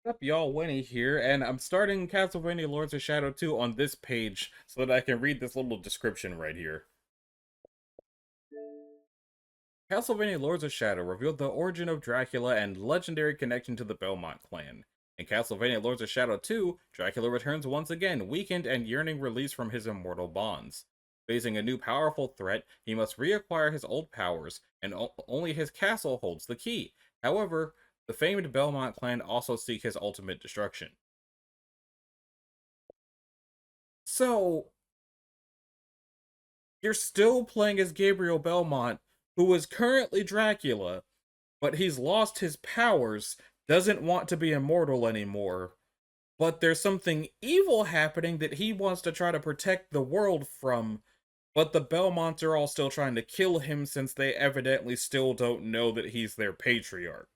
Up, y'all? Winnie here, and I'm starting Castlevania Lords of Shadow 2 on this page so that I can read this little description right here. Castlevania Lords of Shadow revealed the origin of Dracula and legendary connection to the Belmont clan. In Castlevania Lords of Shadow 2, Dracula returns once again, weakened and yearning release from his immortal bonds. Facing a new powerful threat, he must reacquire his old powers, and only his castle holds the key. However, the famed Belmont clan also seek his ultimate destruction. So, you're still playing as Gabriel Belmont, who is currently Dracula, but he's lost his powers, doesn't want to be immortal anymore. But there's something evil happening that he wants to try to protect the world from, but the Belmonts are all still trying to kill him since they evidently still don't know that he's their patriarch.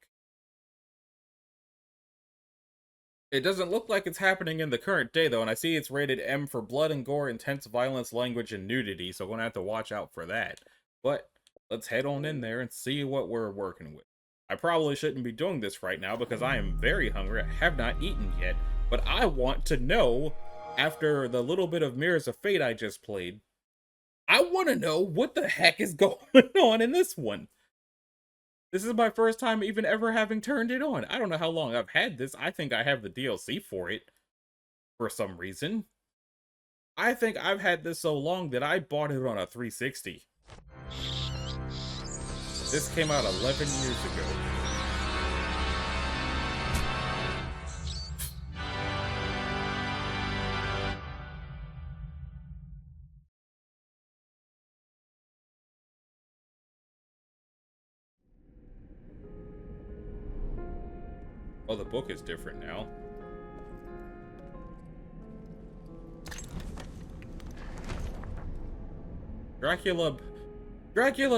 It doesn't look like it's happening in the current day, though, and I see it's rated M for blood and gore, intense violence, language, and nudity, so I'm gonna have to watch out for that. But let's head on in there and see what we're working with. I probably shouldn't be doing this right now because I am very hungry. I have not eaten yet, but I want to know, after the little bit of Mirrors of Fate I just played, I want to know what the heck is going on in this one. This is my first time even ever having turned it on. I don't know how long I've had this. I think I have the DLC for it for some reason. I think I've had this so long that I bought it on a 360. This came out 11 years ago. Oh, the book is different now. Dracula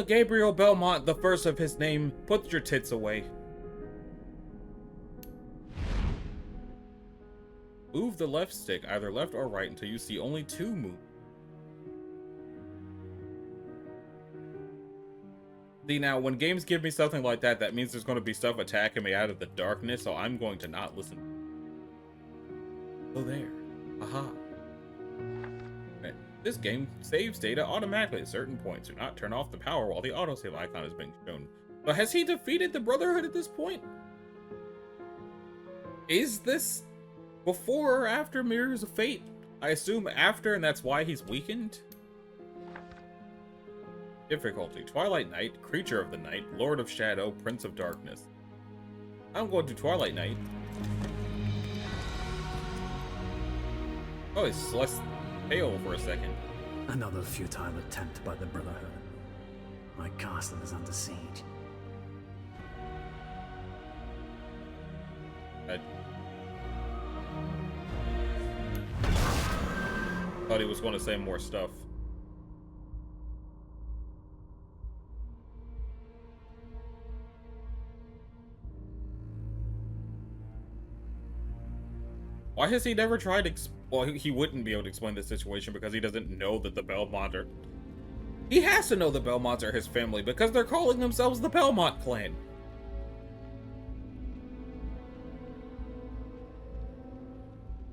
Gabriel Belmont, the first of his name, put your tits away. Move the left stick, either left or right, until you see only two moves. See, now, when games give me something like that, that means there's going to be stuff attacking me out of the darkness, so I'm going to not listen. Oh, there. Aha. This game saves data automatically at certain points. Do not turn off the power while the autosave icon is being shown. But has he defeated the Brotherhood at this point? Is this before or after Mirrors of Fate? I assume after, and that's why he's weakened? Difficulty: Twilight Knight, Creature of the Night, Lord of Shadow, Prince of Darkness. I'm going to Twilight Knight. Oh, it's less pale for a second. Another futile attempt by the Brotherhood. My castle is under siege. I thought he was going to say more stuff. Why has he never tried to well, he wouldn't be able to explain the situation because he doesn't know that the Belmont are... He has to know the Belmonts are his family because they're calling themselves the Belmont clan.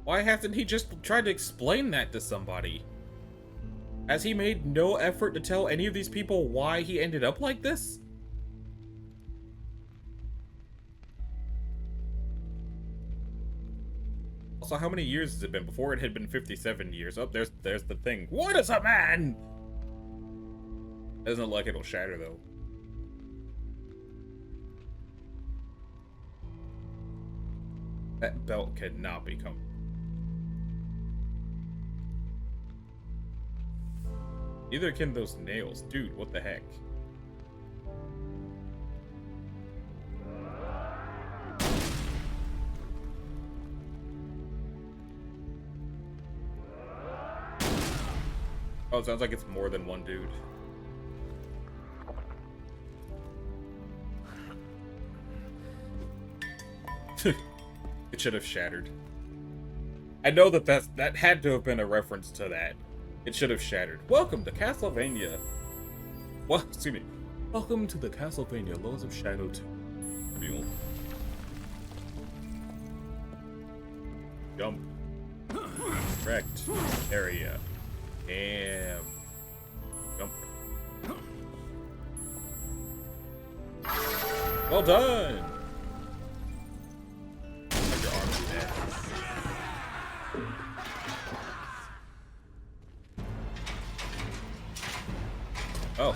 Why hasn't he just tried to explain that to somebody? Has he made no effort to tell any of these people why he ended up like this? Also, how many years has it been? Before it had been 57 years. Oh, there's the thing. What is a man? Doesn't look like it'll shatter, though. That belt cannot become... Neither can those nails. Dude, what the heck? Oh, it sounds like it's more than one dude. It should have shattered. I know that had to have been a reference to that. It should have shattered. Welcome to Castlevania. Well, excuse me. Welcome to the Castlevania Lords of Shadow 2. Jump. Correct. Area. Damn. Jump. Well done! Have your arms do that. Oh.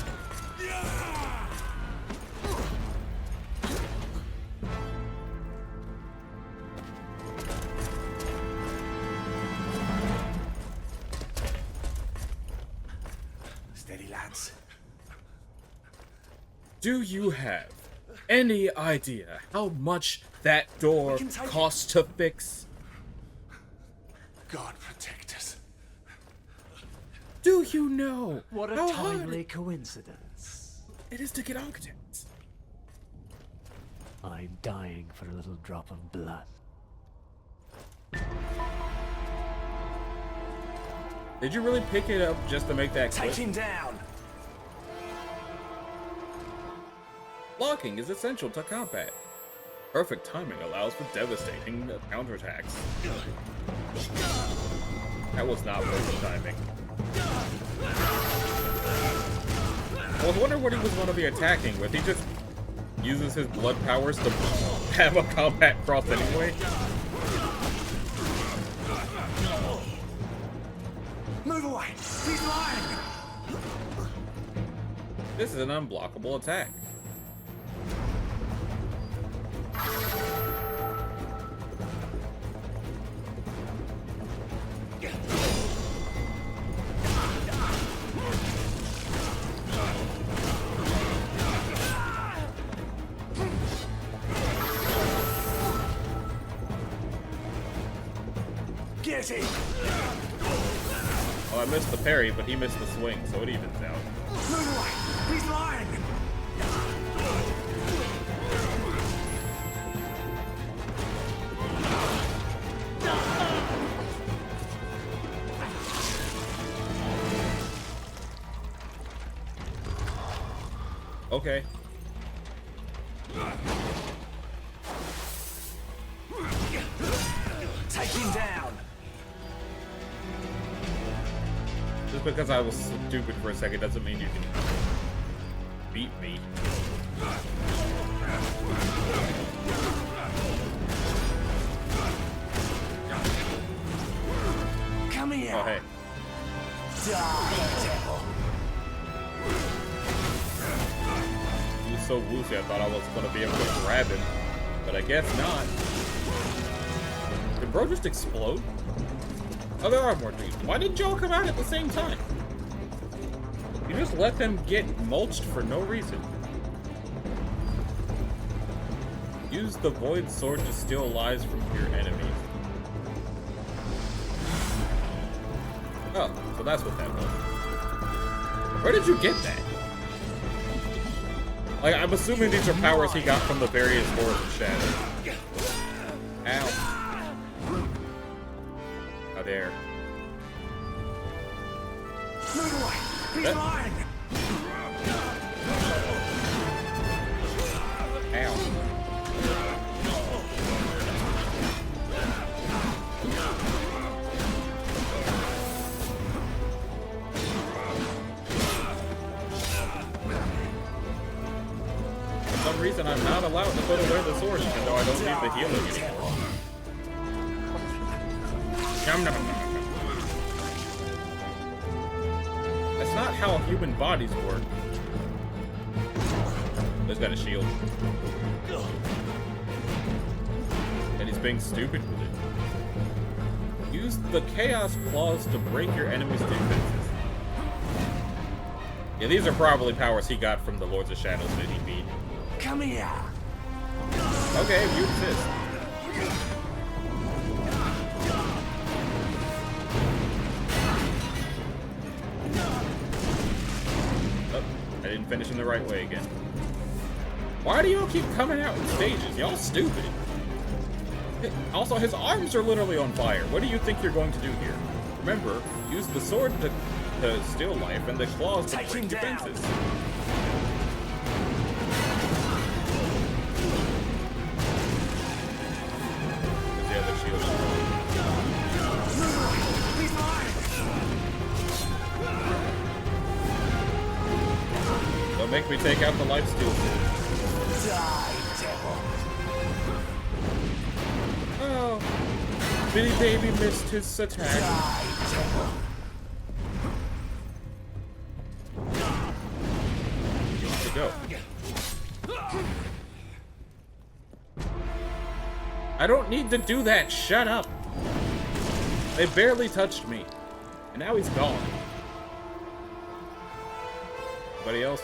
Steady, lads. Do you have any idea how much that door costs to fix? God protect us. Do you know What a how hard timely coincidence. it is to get architects? I'm dying for a little drop of blood. Did you really pick it up just to make that Take clip? him down. Blocking is essential to combat. Perfect timing allows for devastating counterattacks. That was not perfect timing. I was wondering what he was going to be attacking with. He just uses his blood powers to have a combat cross anyway. Move away. He's lying. This is an unblockable attack. Get him. Oh, I missed the parry, but he missed the swing, so it evens out. Move away. He's lying. Okay. Take him down. Just because I was stupid for a second doesn't mean you can beat me. Come here. Oh, hey. Die, devil. He was so woozy, I thought I was going to be able to grab him. But I guess not. Did bro just explode? Oh, there are more dudes. Why didn't y'all come out at the same time? You just let them get mulched for no reason. Use the void sword to steal lives from your enemies. Oh, so that's what that was. Where did you get that? Like, I'm assuming these are powers he got from the various Lords of Shadow. Ow. Oh, there. Move away. He's lying. Ow. For some reason, I'm not allowed to put away the sword, even though I don't need the healing anymore. Nom, nom, nom, nom. That's not how human bodies work. He's got a shield. And he's being stupid with it. Use the Chaos Claws to break your enemy's defenses. Yeah, these are probably powers he got from the Lords of Shadows that he beat. Come here. Okay, if you insist. Oh, I didn't finish him the right way again. Why do y'all keep coming out in stages? Y'all stupid. Also, his arms are literally on fire. What do you think you're going to do here? Remember, use the sword to steal life and the claws to Take break him down. defenses. There's the other shield. me take out the life steal. Die, devil. Oh. Billy Baby missed his attack. Die, devil. To go. I don't need to do that. Shut up. They barely touched me. And now he's gone. Anybody else?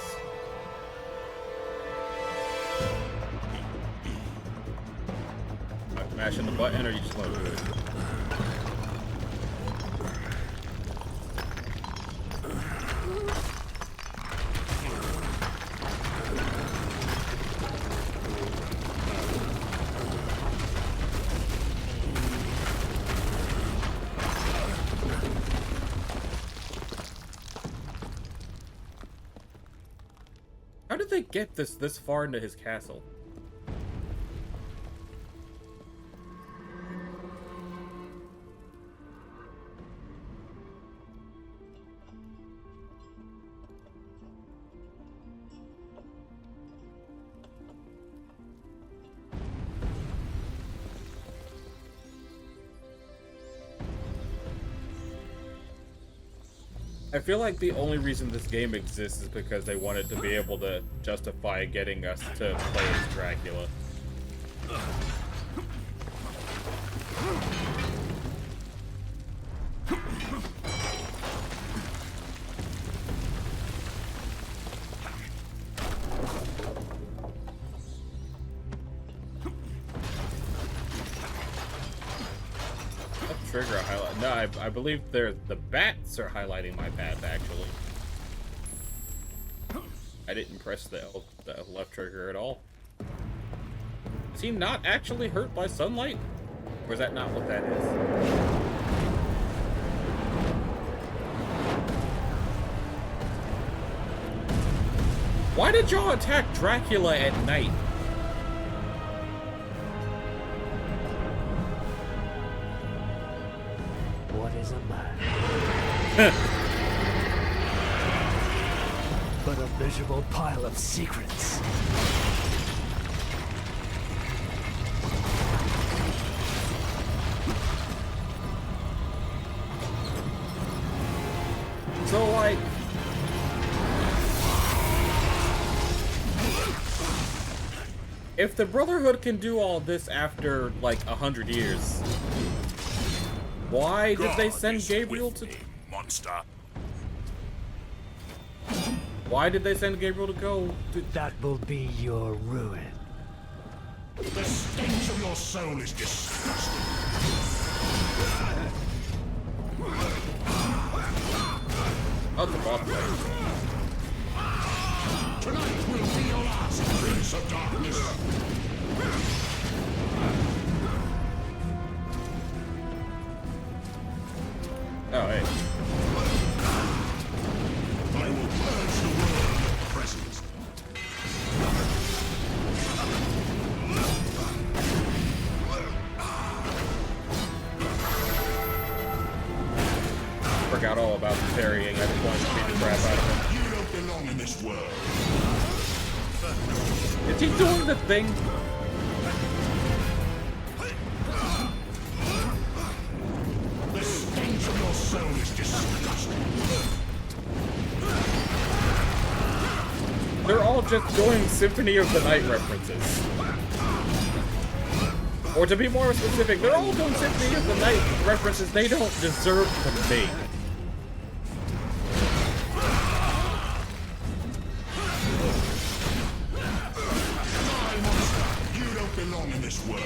Am I mashing the button or you just want to do it? How did they get this far into his castle? I feel like the only reason this game exists is because they wanted to be able to justify getting us to play as Dracula. Trigger highlight. No, I believe the bats are highlighting my path, actually. I didn't press the left trigger at all. Is he not actually hurt by sunlight? Or is that not what that is? Why did y'all attack Dracula at night? What is a man? But a miserable pile of secrets. So, like... if the Brotherhood can do all this after, like, 100 years... why did they send Gabriel to... monster. Why did they send Gabriel to go to... That will be your ruin. The stench of your soul is disgusting. Oh, the boss fight. Tonight will be your last, Prince of Darkness. Oh, hey. I will purge the world of presence. Forgot all about the parrying. I just wanted to beat the crap out of You don't belong in this world. him. Is he doing the thing? The stench of your soul is disgusting. They're all just doing Symphony of the Night references. Or to be more specific, they're all doing Symphony of the Night references they don't deserve to make. You don't belong in this world.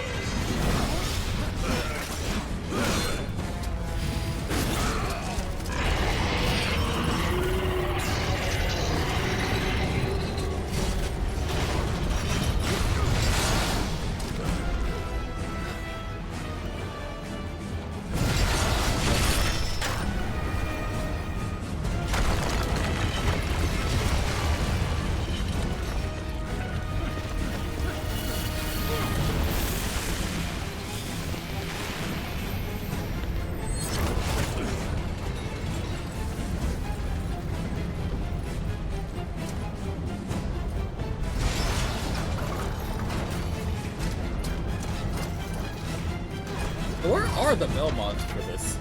Where are the Belmonts for this?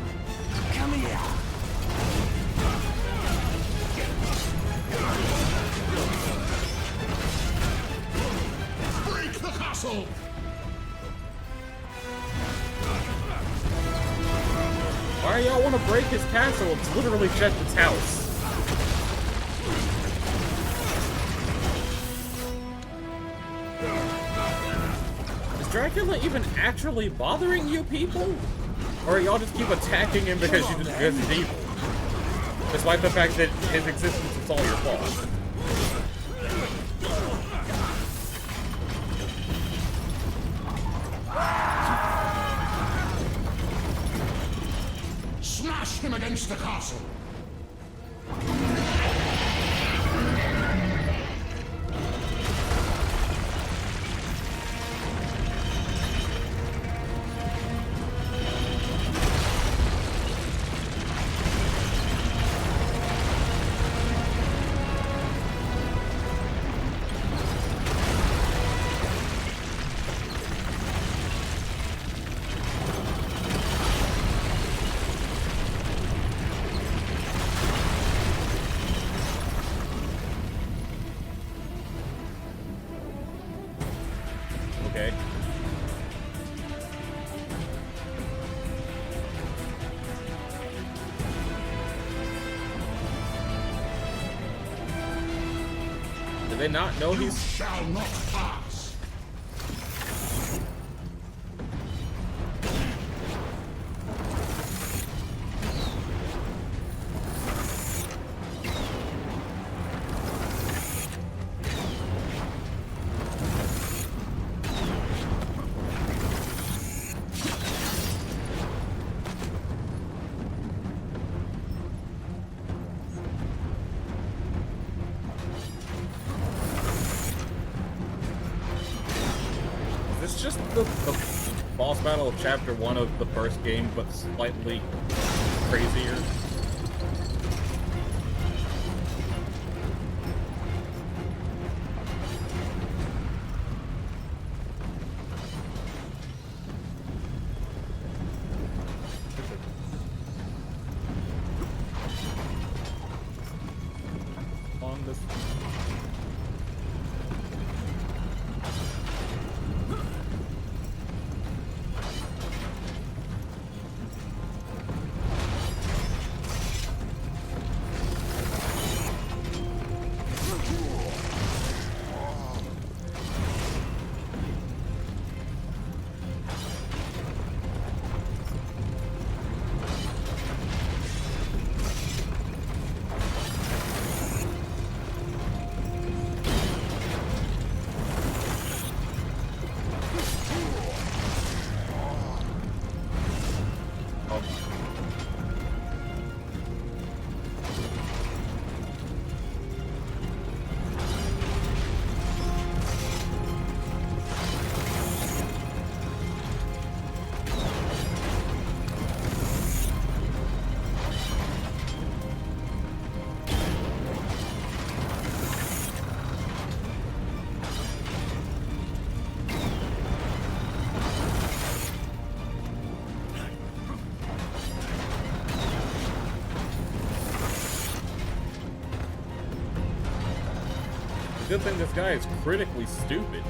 Come here. Break the castle! Why y'all want to break his castle? It's literally Jet's house. Is Dracula even actually bothering you people? Or y'all just keep attacking him because he's evil? Despite the fact that his existence is all your fault. Smash him against the castle! Okay. Do they not know You he's... shall not pass! Is this just the boss battle of Chapter 1 of the first game, but slightly crazier? On this... Good thing this guy is critically stupid.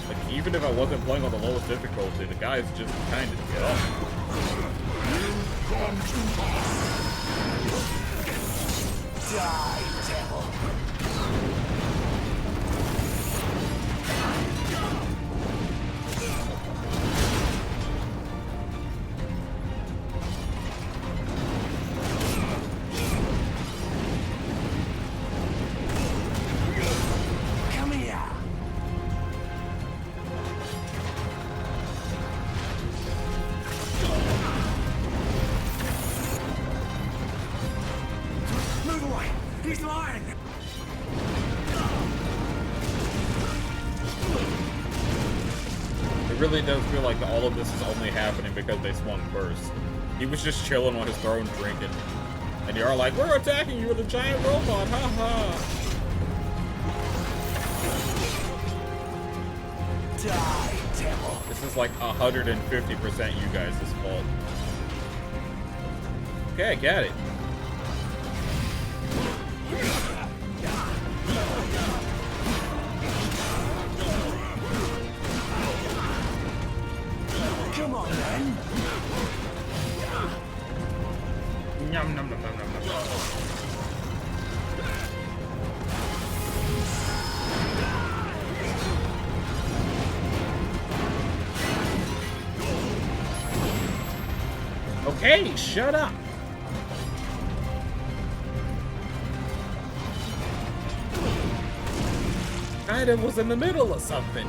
Like, even if I wasn't playing on the lowest difficulty, the guy's just kind of dumb. You've gone too far! Die, devil. Come here. Move away. He's lying. It really does feel like all of this is only happening because they swung first. He was just chilling on his throne drinking. And you're like, we're attacking you with a giant robot, haha. Die, devil. This is like 150% you guys' fault. Okay, I get it. Come on, then. Yum, nom, nom, nom, nom, nom, nom. Okay, shut up. Kind of was in the middle of something.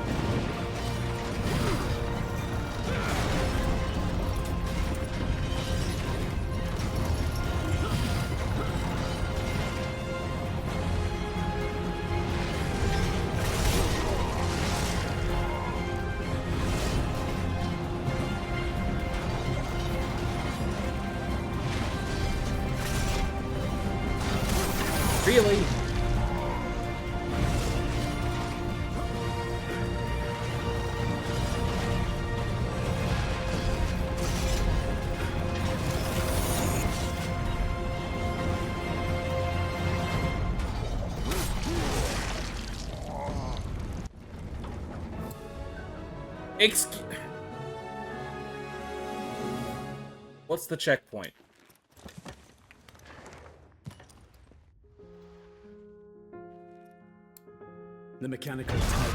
Really? Excuse. What's the checkpoint? The mechanical titan.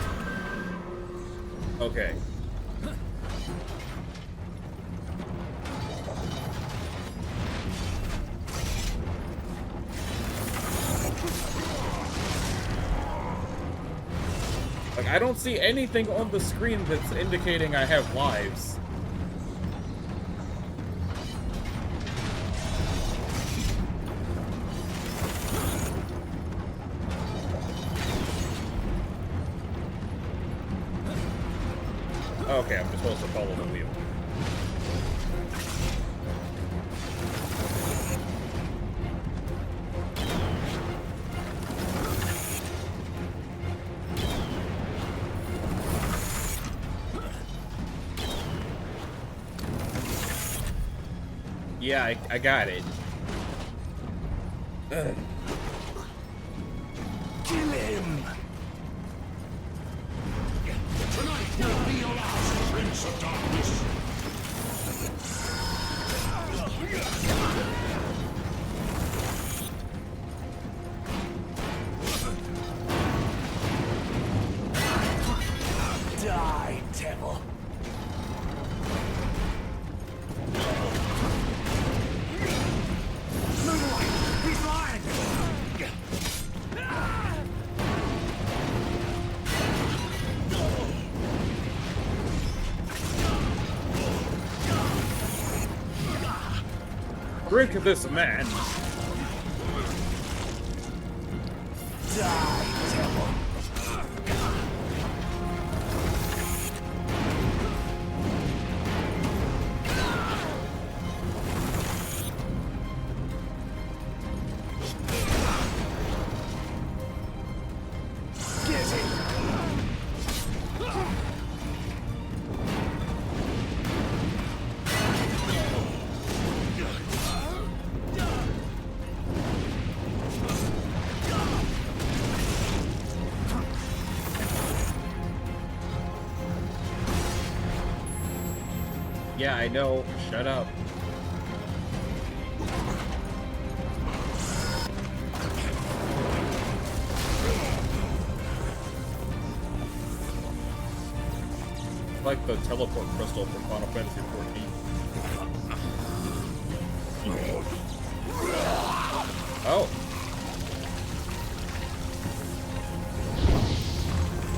Okay. Like, I don't see anything on the screen that's indicating I have lives. Okay, I'm just supposed to follow the wheel. Yeah, I got it. Ugh. Kill him. Tonight will be your last, Prince of Darkness. Die, devil. Move away. He's lying. Drink this man. Die, devil. Get him. Yeah, I know. Shut up. Like the teleport crystal from Final Fantasy XIV. Oh.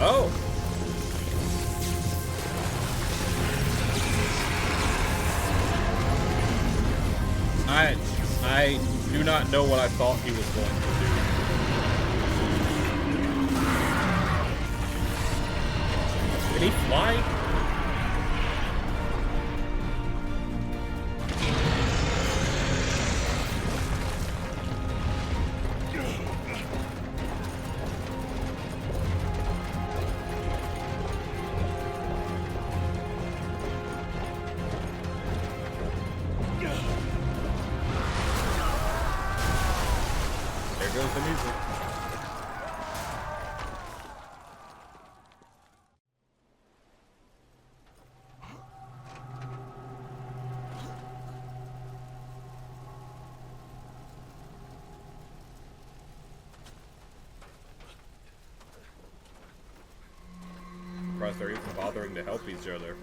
Oh. I do not know what I thought he was going to do. Did he fly? the music. Surprised they're even bothering to help each other.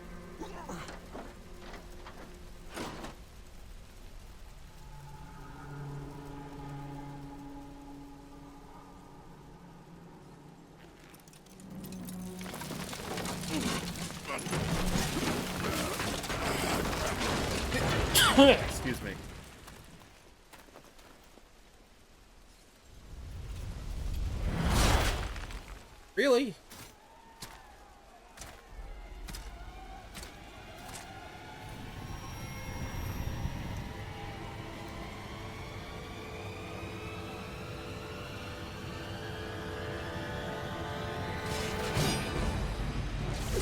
Excuse me. Really?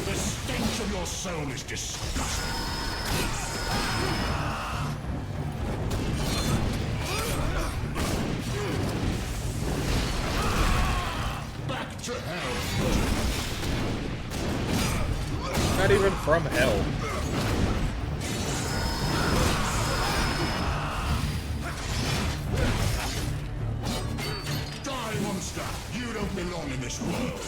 The stench of your soul is disgusting. Back to hell. Not even from hell. Die, monster! You don't belong in this world.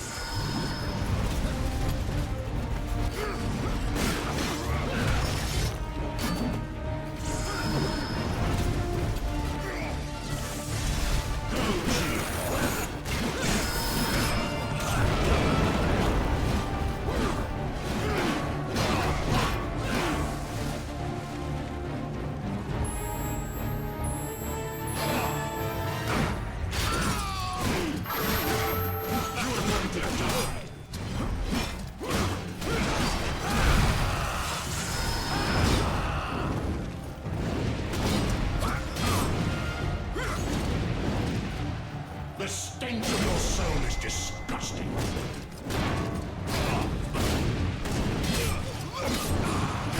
The stench of your soul is disgusting.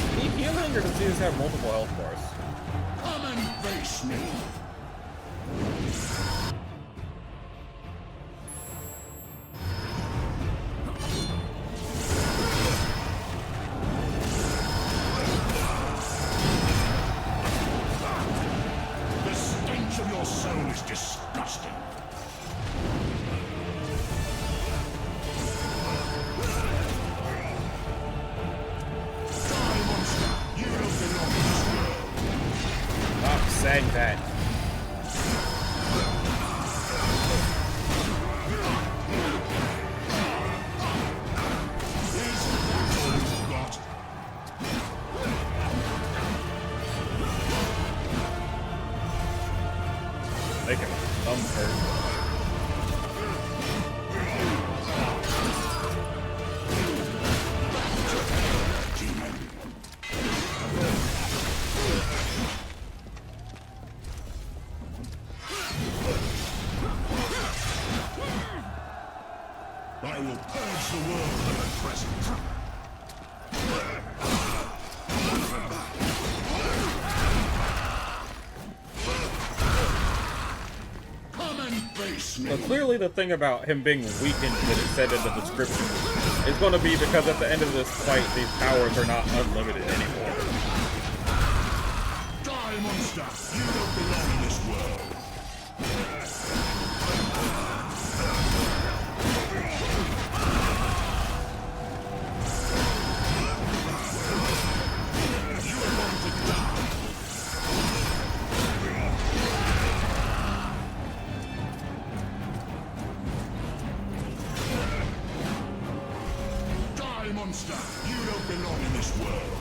Is he healing or does he just have multiple health bars? Come and face me. The stench of your soul is disgusting. Die, monster! You don't belong in this world. Stop saying that. Is that all you've got? Make him thumb hurt. I will purge the world of the present. Come and face me. So clearly the thing about him being weakened that it said in the description is going to be because at the end of this fight, these powers are not unlimited anymore. Die, monster! You don't belong in this world. You are going to die. Die, monster! You don't belong in this world.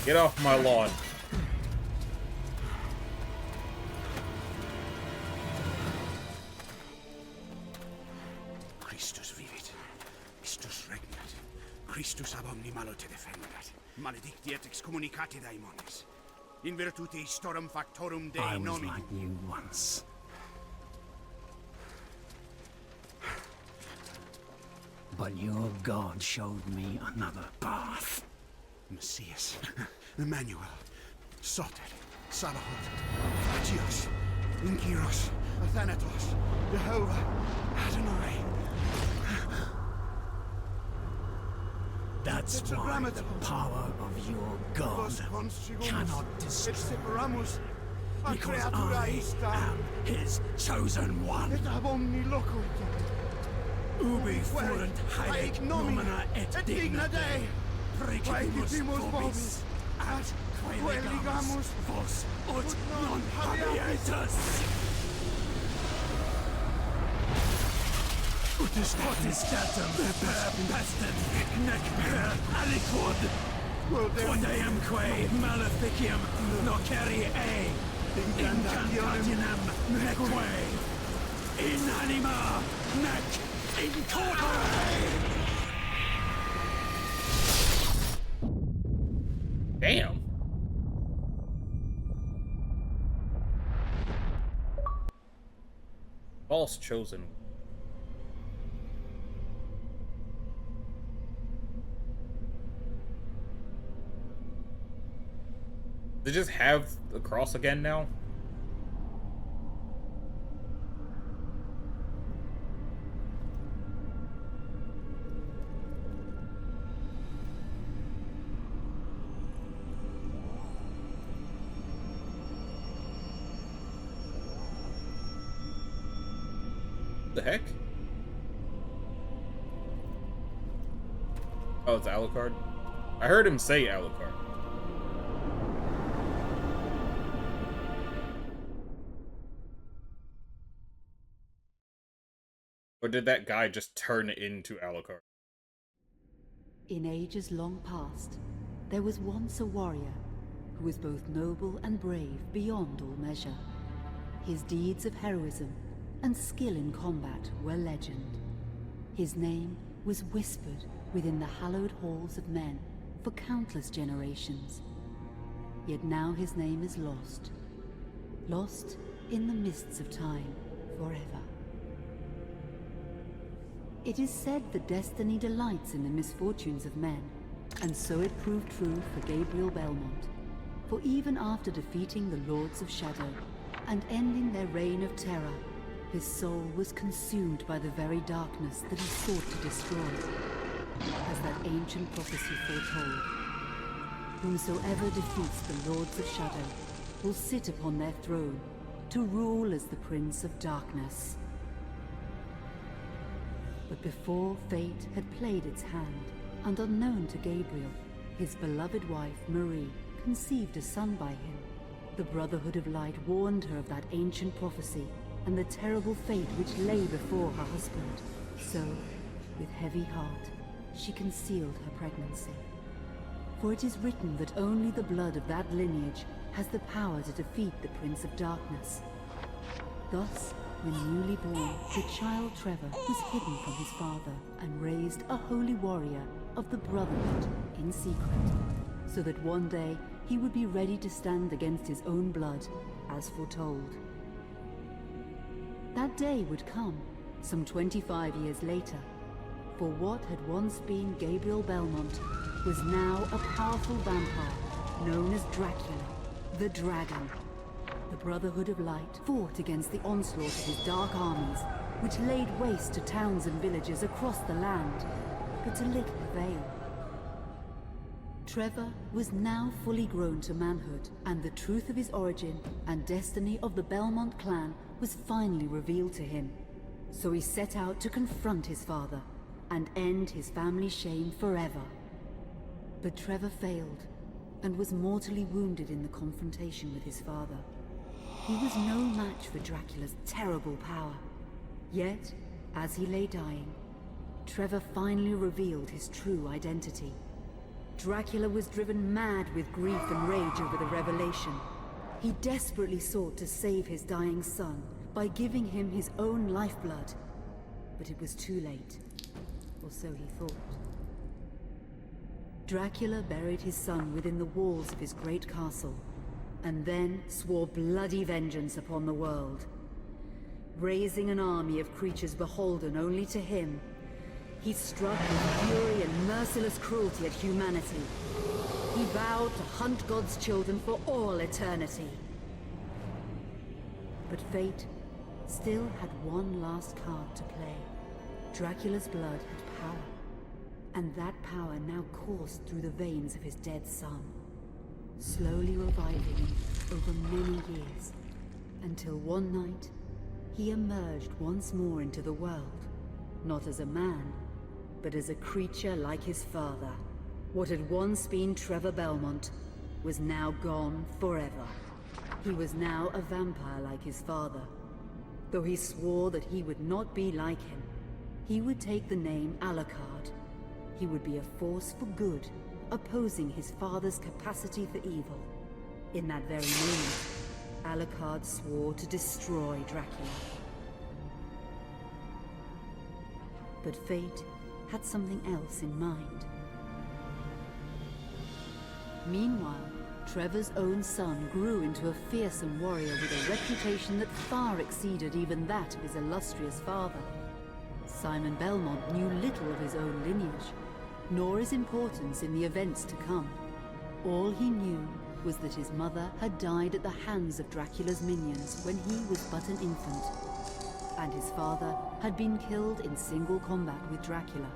Get off my lawn. Christus vivit, Christus regnat, Christus ab omni malo te defendat. Maledictiet excommunicati daemones. In virtute storum factorum Dei I was nomini. like you once. But your God showed me another path. Messias, Emmanuel, Soter, Sabaoth, Agios, Inkyros, Athanatos, Jehovah, Adonai. That's why the power of your God cannot destroy. Because I am his chosen one. Ubi fuerunt haec nomina et digna Dei. Praecipimus vobis, ad queligamus vos ut non habietus. Ut potestatem per pestem, nec per aliquod. Quod eamque maleficium nocere incantationem neque, in anima nec in corpore. Damn. False chosen. They just have the cross again now? The heck? Oh, it's Alucard? I heard him say Alucard. Or did that guy just turn into Alucard? In ages long past, there was once a warrior who was both noble and brave beyond all measure. His deeds of heroism and skill in combat were legend. His name was whispered within the hallowed halls of men for countless generations. Yet now his name is lost. Lost in the mists of time forever. It is said that destiny delights in the misfortunes of men, and so it proved true for Gabriel Belmont. For even after defeating the Lords of Shadow and ending their reign of terror, his soul was consumed by the very darkness that he sought to destroy. As that ancient prophecy foretold, whomsoever defeats the Lords of Shadow will sit upon their throne to rule as the Prince of Darkness. But before fate had played its hand, and unknown to Gabriel, his beloved wife, Marie, conceived a son by him. The Brotherhood of Light warned her of that ancient prophecy and the terrible fate which lay before her husband. So, with heavy heart, she concealed her pregnancy. For it is written that only the blood of that lineage has the power to defeat the Prince of Darkness. Thus, when newly born, the child Trevor was hidden from his father and raised a holy warrior of the Brotherhood in secret, so that one day he would be ready to stand against his own blood, as foretold. That day would come, some 25 years later, for what had once been Gabriel Belmont was now a powerful vampire known as Dracula, the Dragon. The Brotherhood of Light fought against the onslaught of his dark armies, which laid waste to towns and villages across the land, but to little avail. Trevor was now fully grown to manhood, and the truth of his origin and destiny of the Belmont clan was finally revealed to him. So he set out to confront his father and end his family's shame forever. But Trevor failed and was mortally wounded in the confrontation with his father. He was no match for Dracula's terrible power. Yet, as he lay dying, Trevor finally revealed his true identity. Dracula was driven mad with grief and rage over the revelation. He desperately sought to save his dying son by giving him his own lifeblood. But it was too late, or so he thought. Dracula buried his son within the walls of his great castle, and then swore bloody vengeance upon the world. Raising an army of creatures beholden only to him, he struck with fury and merciless cruelty at humanity. He vowed to hunt God's children for all eternity. But fate still had one last card to play. Dracula's blood had power, and that power now coursed through the veins of his dead son, slowly reviving him over many years, until one night he emerged once more into the world, not as a man, but as a creature like his father. What had once been Trevor Belmont was now gone forever. He was now a vampire like his father. Though he swore that he would not be like him, he would take the name Alucard. He would be a force for good, opposing his father's capacity for evil. In that very moment, Alucard swore to destroy Dracula. But fate had something else in mind. Meanwhile, Trevor's own son grew into a fearsome warrior with a reputation that far exceeded even that of his illustrious father. Simon Belmont knew little of his own lineage, nor his importance in the events to come. All he knew was that his mother had died at the hands of Dracula's minions when he was but an infant, and his father had been killed in single combat with Dracula.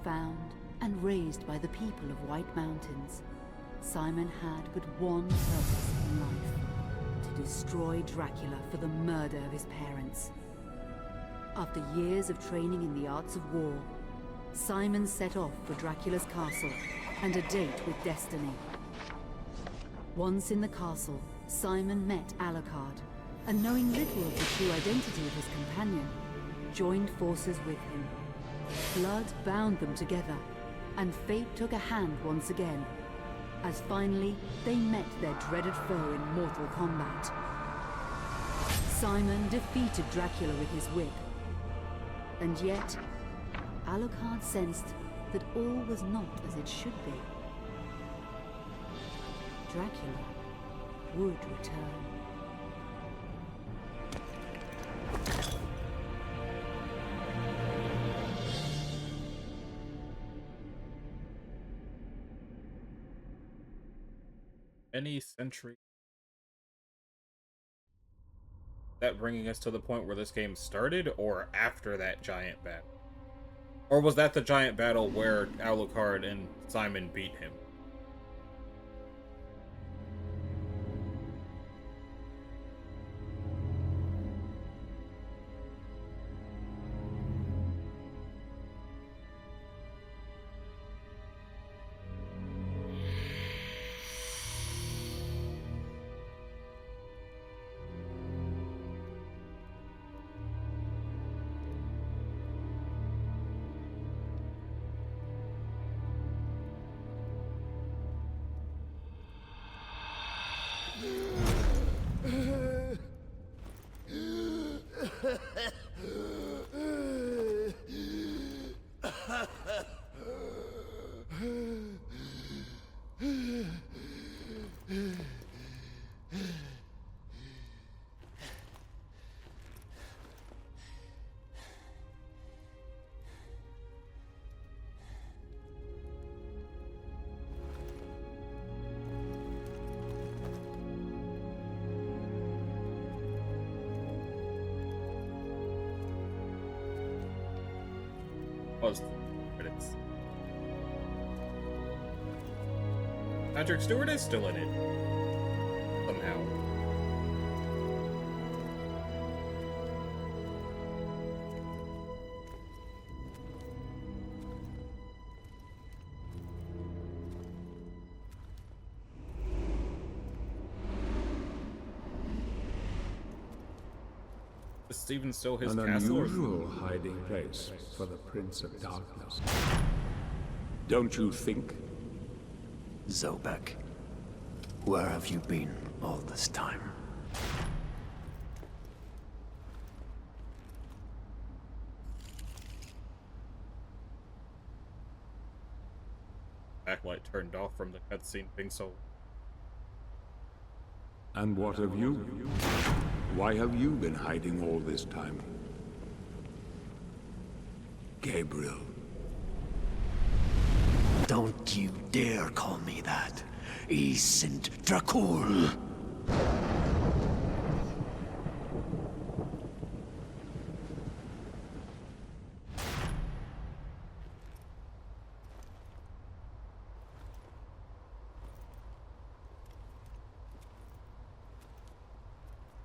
Found and raised by the people of White Mountains, Simon had but one purpose in life: to destroy Dracula for the murder of his parents. After years of training in the arts of war, Simon set off for Dracula's castle and a date with destiny. Once in the castle, Simon met Alucard, and knowing little of the true identity of his companion, joined forces with him. Blood bound them together, and fate took a hand once again, as finally they met their dreaded foe in mortal combat. Simon defeated Dracula with his whip, and yet Alucard sensed that all was not as it should be. Dracula would return. Any century. That bringing us to the point where this game started, or after that giant battle? Or was that the giant battle where Alucard and Simon beat him? Was credits. Patrick Stewart is still in it. Somehow. Is Steven still his An castle? unusual hiding place for the Prince of Darkness. Don't you think? Zobek, where have you been all this time? backlight turned off from the cutscene thing, so... And what of you? Why have you been hiding all this time? Gabriel. Don't you dare call me that. I sind Dracul.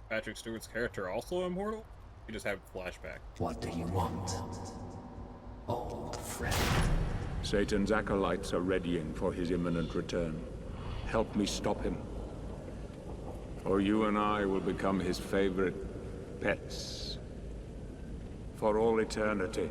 Patrick Stewart's character also immortal? You just have flashback. What do you want, old friend? Satan's acolytes are readying for his imminent return. Help me stop him. Or you and I will become his favorite pets. For all eternity.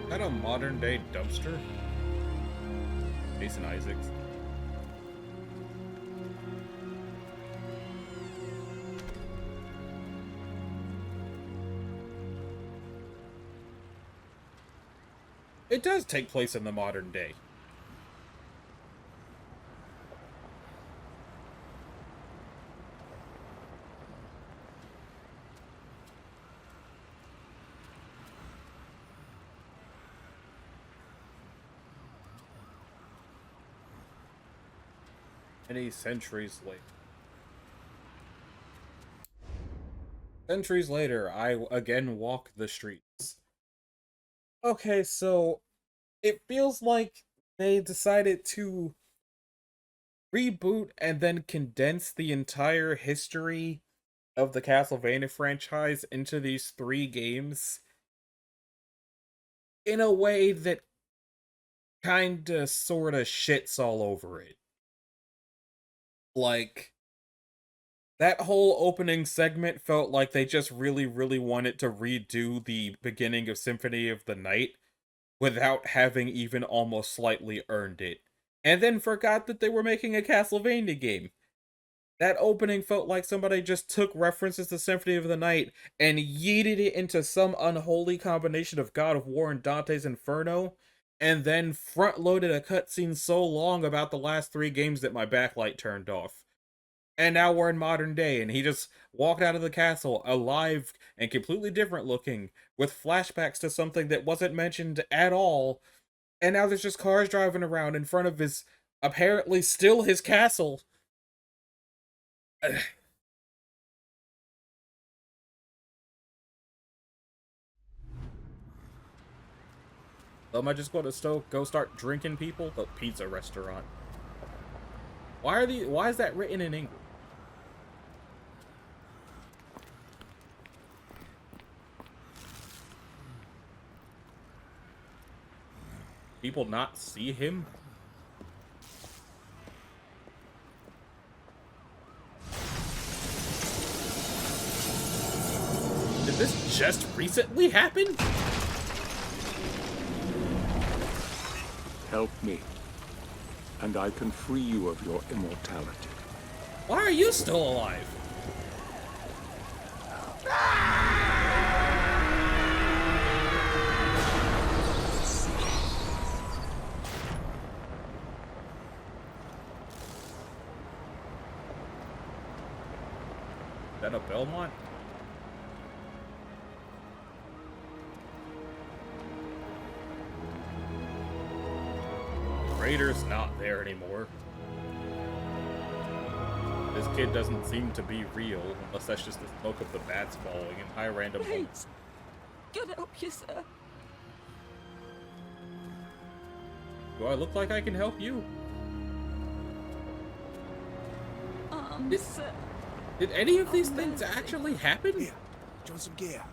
Is that a modern day dumpster? Jason Isaacs. It does take place in the modern day. Many centuries later. Centuries later, I again walk the streets. Okay, so it feels like they decided to reboot and then condense the entire history of the Castlevania franchise into these 3 games in a way that kinda sorta shits all over it. Like, that whole opening segment felt like they just really wanted to redo the beginning of Symphony of the Night without having even almost slightly earned it. And then forgot that they were making a Castlevania game. That opening felt like somebody just took references to Symphony of the Night and yeeted it into some unholy combination of God of War and Dante's Inferno, and then front-loaded a cutscene so long about the last 3 games that my backlight turned off. And now we're in modern day, and he just walked out of the castle, alive and completely different looking, with flashbacks to something that wasn't mentioned at all, and now there's just cars driving around in front of his, apparently still his castle. So am I just going to go start drinking people? The pizza restaurant. Why is that written in English? People not see him? Did this just recently happen? Help me, and I can free you of your immortality. Why are you still alive? Is that a Belmont? Raider's not there anymore. This kid doesn't seem to be real, unless that's just the smoke of the bats falling in high random moments. God help you, sir. Do I look like I can help you? once. Did any of these things actually happen? Here, join some gear.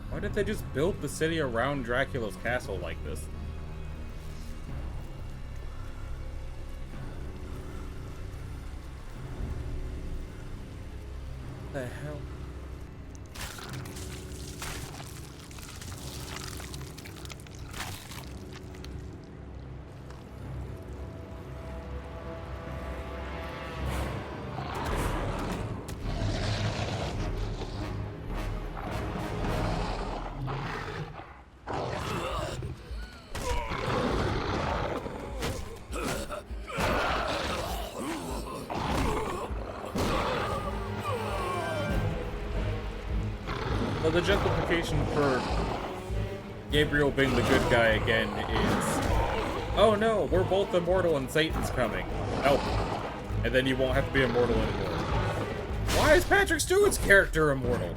Why did they just build the city around Dracula's castle like this? What the hell? So the justification for Gabriel being the good guy again is, oh no, we're both immortal and Satan's coming. Help. And then you won't have to be immortal anymore. Why is Patrick Stewart's character immortal?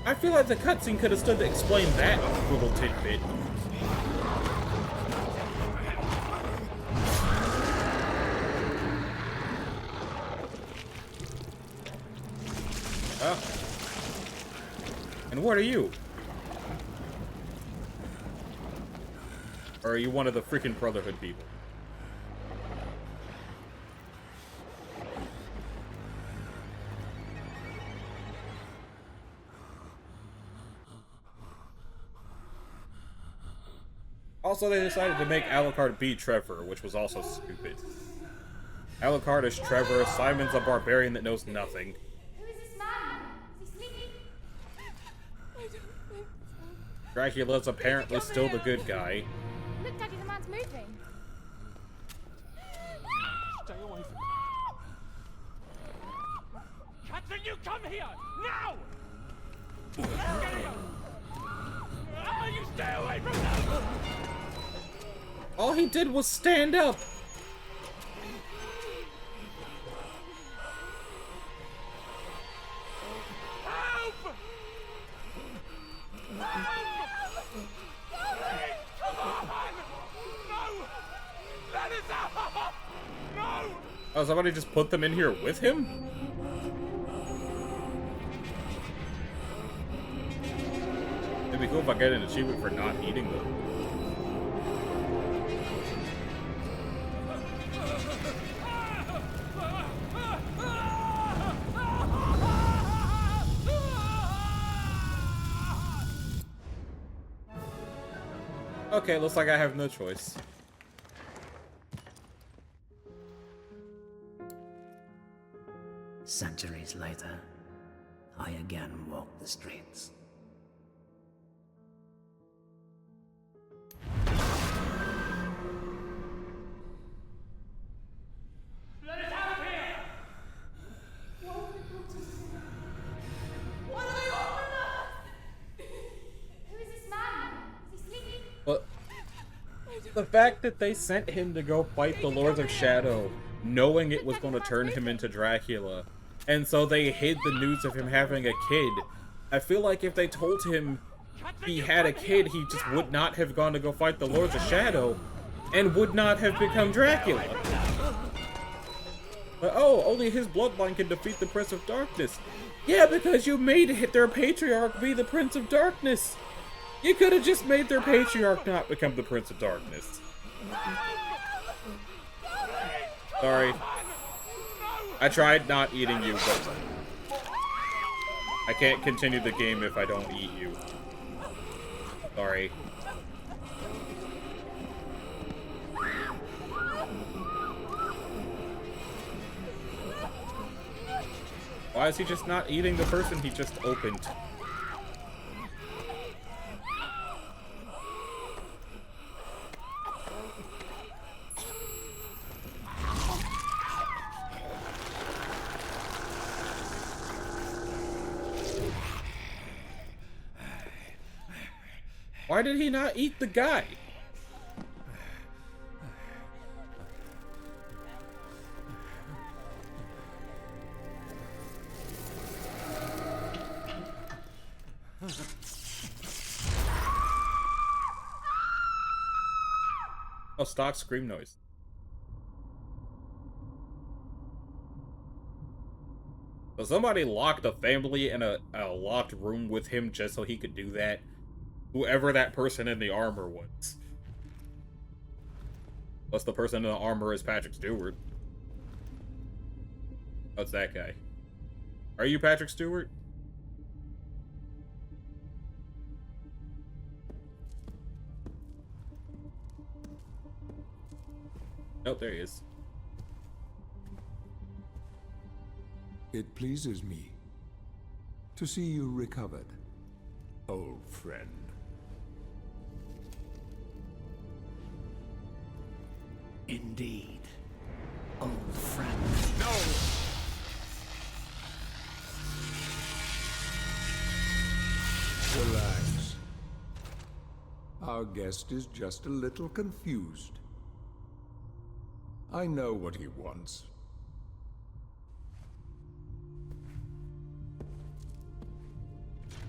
I feel like the cutscene could have stood to explain that little tidbit. Oh. And what are you? Or are you one of the freaking Brotherhood people? Also, they decided to make Alucard be Trevor, which was also stupid. Alucard is Trevor, Simon's a barbarian that knows nothing. Who is this man? Is he sleeping? I don't think so. Dracula's apparently still the good guy. Look, Daddy, the man's moving. Stay away from me. Catherine, you come here! Now! Get here! Ah, you stay away from them! All he did was stand up! Help! Help! Please, come on! No! Let us out! No! Oh, somebody just put them in here with him? It'd be cool if I get an achievement for not eating them. Okay, looks like I have no choice. Centuries later, I again walk the streets. Let us out of here! Why do they open us? Who is this man? Is he sleeping? But the fact that they sent him to go fight the Lords of Shadow, knowing it was going to turn him into Dracula, and so they hid the news of him having a kid. I feel like if they told him he had a kid, he just would not have gone to go fight the Lords of Shadow, and would not have become Dracula. But oh, only his bloodline can defeat the Prince of Darkness. Yeah, because you made their patriarch be the Prince of Darkness. You could have just made their patriarch not become the Prince of Darkness. Sorry. I tried not eating you, but I can't continue the game if I don't eat you. Sorry. Why is he just not eating the person he just opened? Why did he not eat the guy? Oh, stock scream noise. So somebody locked a family in a locked room with him just so he could do that. Whoever that person in the armor was. Plus the person in the armor is Patrick Stewart. What's that guy? Are you Patrick Stewart? Oh, there he is. It pleases me to see you recovered, old friend. Indeed, old friend. No! Relax. Our guest is just a little confused. I know what he wants.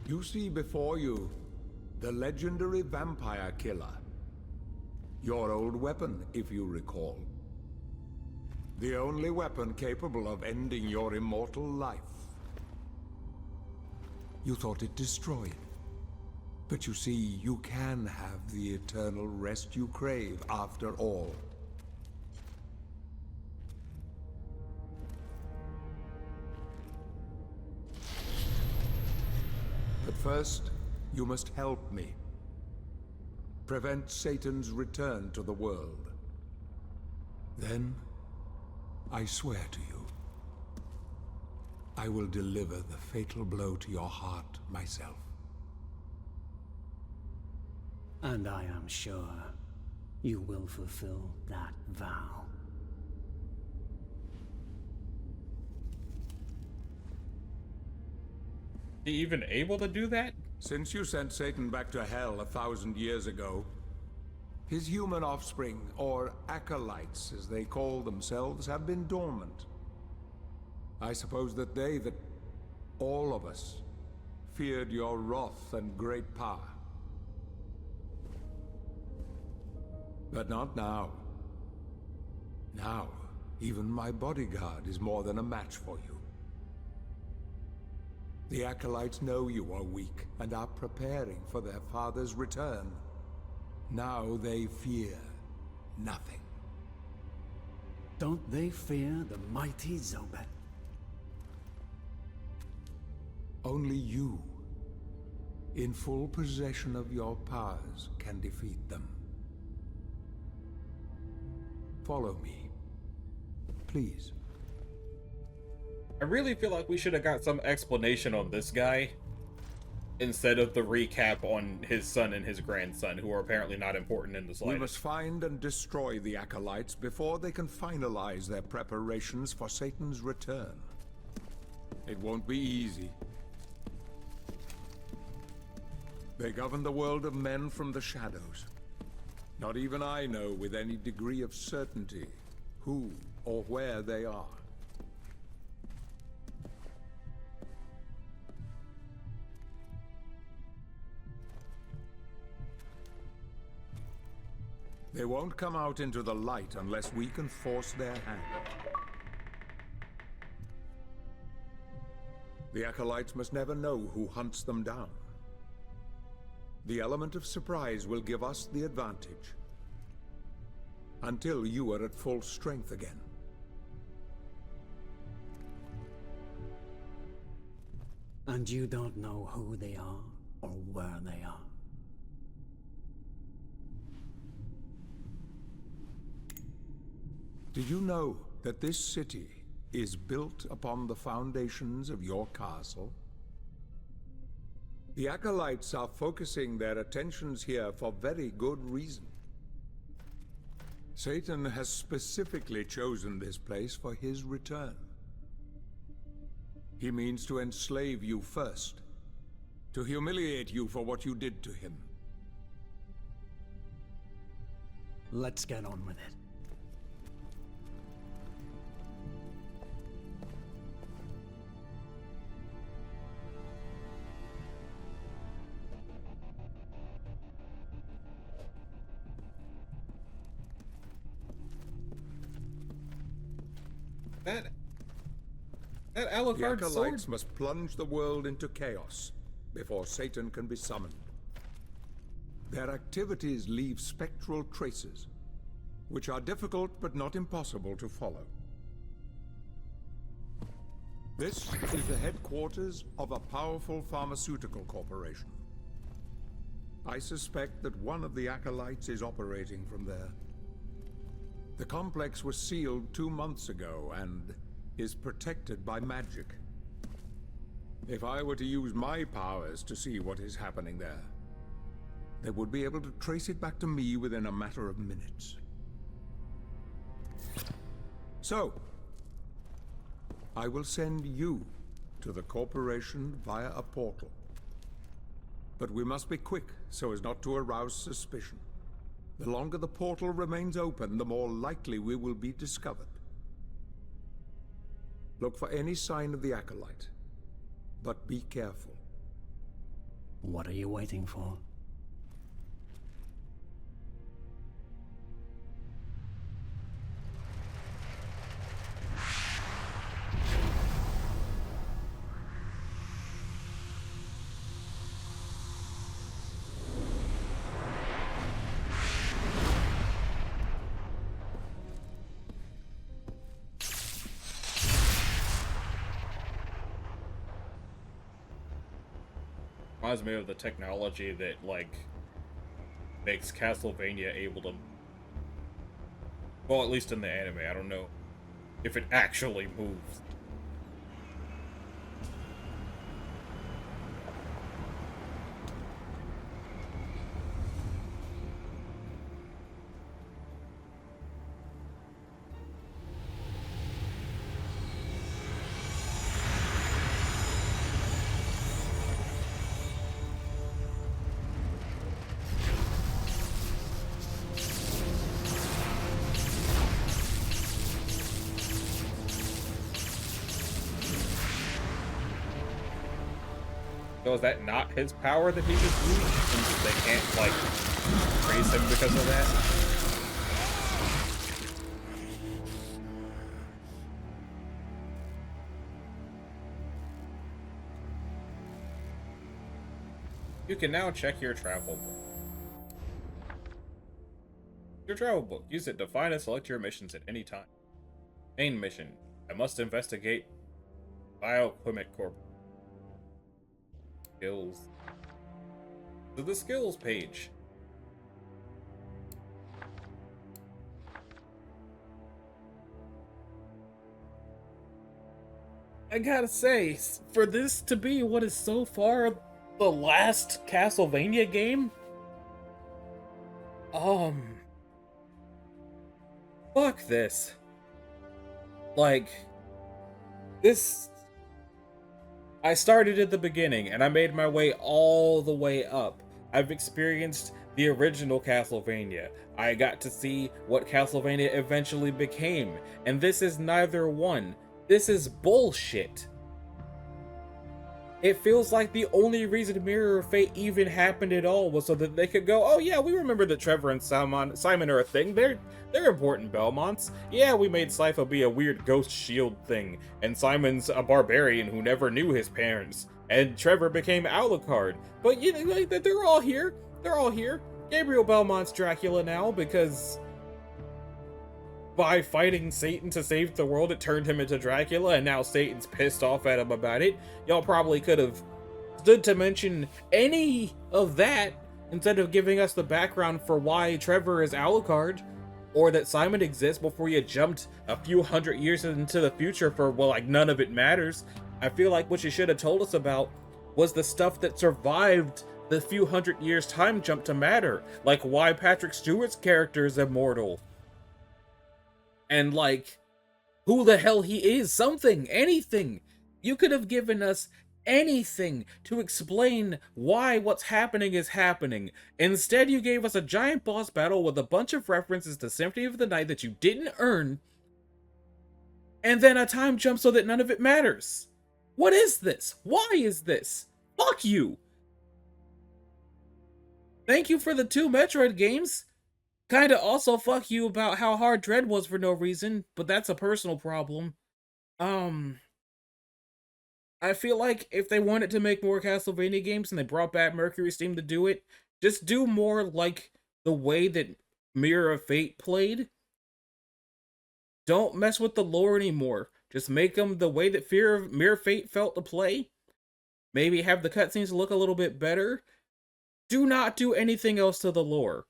You see before you the legendary vampire killer. Your old weapon, if you recall. The only weapon capable of ending your immortal life. You thought it destroyed. But you see, you can have the eternal rest you crave after all. But first, you must help me. Prevent Satan's return to the world. Then, I swear to you, I will deliver the fatal blow to your heart myself. And I am sure you will fulfill that vow. He even able to do that? Since you sent Satan back to hell 1,000 years ago, his human offspring, or acolytes as they call themselves, have been dormant. I suppose that all of us, feared your wrath and great power. But not now. Now, even my bodyguard is more than a match for you. The acolytes know you are weak and are preparing for their father's return. Now they fear nothing. Don't they fear the mighty Zobek? Only you, in full possession of your powers, can defeat them. Follow me, please. I really feel like we should have got some explanation on this guy instead of the recap on his son and his grandson, who are apparently not important in the We slightest. must find and destroy the acolytes before they can finalize their preparations for Satan's return. It won't be easy. They govern the world of men from the shadows. Not even I know with any degree of certainty who or where they are. They won't come out into the light unless we can force their hand. The acolytes must never know who hunts them down. The element of surprise will give us the advantage. Until you are at full strength again. And you don't know who they are or where they are. Did you know that this city is built upon the foundations of your castle? The acolytes are focusing their attentions here for very good reason. Satan has specifically chosen this place for his return. He means to enslave you first, to humiliate you for what you did to him. Let's get on with it. That that The Alucard sword. Acolytes must plunge the world into chaos before Satan can be summoned. Their activities leave spectral traces, which are difficult but not impossible to follow. This is the headquarters of a powerful pharmaceutical corporation. I suspect that one of the Acolytes is operating from there. The complex was sealed 2 months ago and is protected by magic. If I were to use my powers to see what is happening there, they would be able to trace it back to me within a matter of minutes. So, I will send you to the corporation via a portal. But we must be quick so as not to arouse suspicion. The longer the portal remains open, the more likely we will be discovered. Look for any sign of the Acolyte, but be careful. What are you waiting for? Reminds me of the technology that, like, makes Castlevania able to... Well, at least in the anime, I don't know if it actually moves. So is that not his power that he just used? Since they can't, like, freeze him because of that? You can now check your travel book. Your travel book. Use it to find and select your missions at any time. Main mission. I must investigate Biochemic Corp. Skills. To the skills page. I gotta say, for this to be what is so far the last Castlevania game, fuck this. Like, this... I started at the beginning, and I made my way all the way up. I've experienced the original Castlevania. I got to see what Castlevania eventually became, and this is neither one. This is bullshit. It feels like the only reason Mirror of Fate even happened at all was so that they could go, oh yeah, we remember that Trevor and Simon are a thing. They're important Belmonts. Yeah, we made Sypha be a weird ghost shield thing, and Simon's a barbarian who never knew his parents, and Trevor became Alucard. But you know, like, they're all here. They're all here. Gabriel Belmont's Dracula now because by fighting Satan to save the world, it turned him into Dracula, and now Satan's pissed off at him about it. Y'all probably could have stood to mention any of that instead of giving us the background for why Trevor is Alucard, or that Simon exists before you jumped a few hundred years into the future for, well, like, none of it matters. I feel like what you should have told us about was the stuff that survived the few hundred years time jump to matter, like why Patrick Stewart's character is immortal. And, like, who the hell he is. Something. Anything. You could have given us anything to explain why what's happening is happening. Instead, you gave us a giant boss battle with a bunch of references to Symphony of the Night that you didn't earn, and then a time jump so that none of it matters. What is this? Why is this? Fuck you! Thank you for the 2 Metroid games. Kinda also fuck you about how hard Dread was for no reason, but that's a personal problem. I feel like if they wanted to make more Castlevania games and they brought back Mercury Steam to do it, just do more like the way that Mirror of Fate played. Don't mess with the lore anymore. Just make them the way that Mirror of Fate felt to play. Maybe have the cutscenes look a little bit better. Do not do anything else to the lore.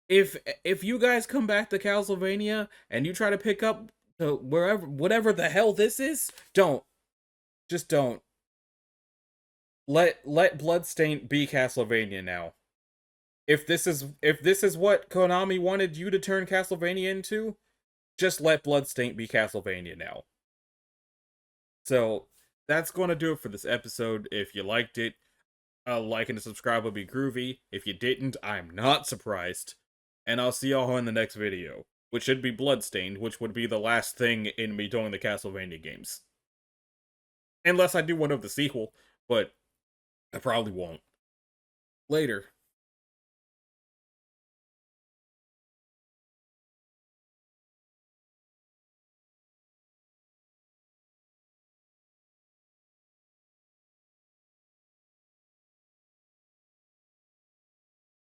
If you guys come back to Castlevania and you try to pick up the whatever the hell this is, don't. Just don't. Let Bloodstained be Castlevania now. If this is what Konami wanted you to turn Castlevania into, just let Bloodstained be Castlevania now. So that's going to do it for this episode. If you liked it, a like and a subscribe would be groovy. If you didn't, I'm not surprised. And I'll see y'all in the next video, which should be Bloodstained, which would be the last thing in me doing the Castlevania games. Unless I do one of the sequel, but I probably won't. Later.